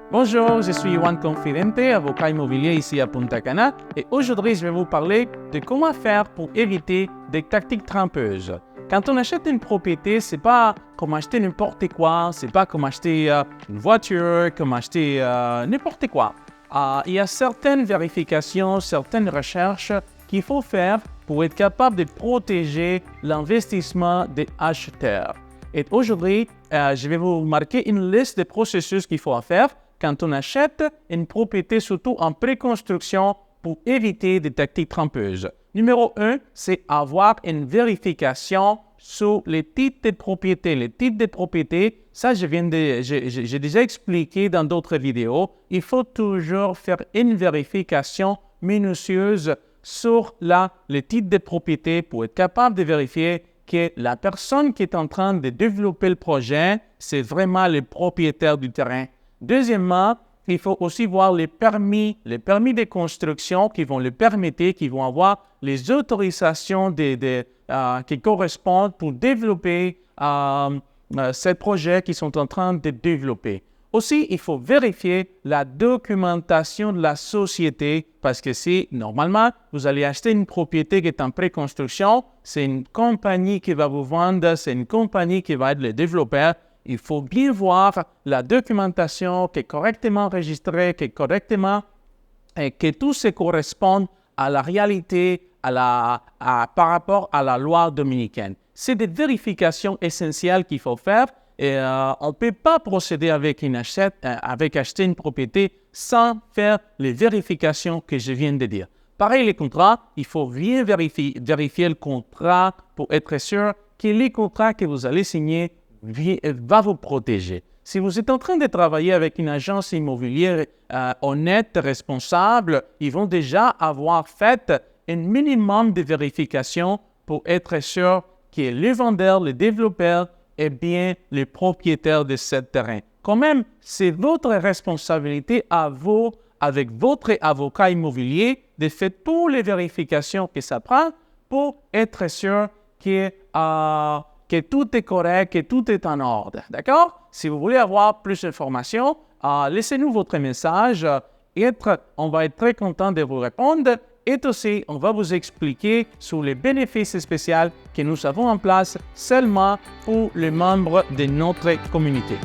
Bonjour, je suis Juan Confidente, avocat immobilier ici à Punta Cana, et aujourd'hui je vais vous parler de comment faire pour éviter des tactiques trompeuses. Quand on achète une propriété, c'est pas comme acheter n'importe quoi, c'est pas comme acheter une voiture, comme acheter n'importe quoi. Il y a certaines vérifications, certaines recherches qu'il faut faire pour être capable de protéger l'investissement des acheteurs. Et aujourd'hui, je vais vous marquer une liste de processus qu'il faut faire quand on achète une propriété, surtout en préconstruction, pour éviter des tactiques trompeuses. Numéro 1, c'est avoir une vérification sur les titres de propriété. Les titres de propriété, ça, j'ai déjà expliqué dans d'autres vidéos. Il faut toujours faire une vérification minutieuse sur les titres de propriété pour être capable de vérifier que la personne qui est en train de développer le projet, c'est vraiment le propriétaire du terrain. Deuxièmement, il faut aussi voir les permis de construction qui vont le permettre, qui vont avoir les autorisations qui correspondent pour développer ces projets qu'ils sont en train de développer. Aussi, il faut vérifier la documentation de la société parce que si, normalement, vous allez acheter une propriété qui est en préconstruction, c'est une compagnie qui va vous vendre, c'est une compagnie qui va être le développeur. Il faut bien voir la documentation qui est correctement enregistrée, que tout se correspond à la réalité, par rapport à la loi dominicaine. C'est des vérifications essentielles qu'il faut faire et on ne peut pas procéder avec acheter une propriété sans faire les vérifications que je viens de dire. Pareil, les contrats, il faut bien vérifier le contrat pour être sûr que les contrats que vous allez signer va vous protéger. Si vous êtes en train de travailler avec une agence immobilière honnête, responsable, ils vont déjà avoir fait un minimum de vérification pour être sûr que le vendeur, le développeur est bien le propriétaire de ce terrain. Quand même, c'est votre responsabilité à vous, avec votre avocat immobilier, de faire toutes les vérifications que ça prend pour être sûr que tout est correct, que tout est en ordre. D'accord? Si vous voulez avoir plus d'informations, laissez-nous votre message. On va être très content de vous répondre. Et aussi, on va vous expliquer sur les bénéfices spéciaux que nous avons en place seulement pour les membres de notre communauté.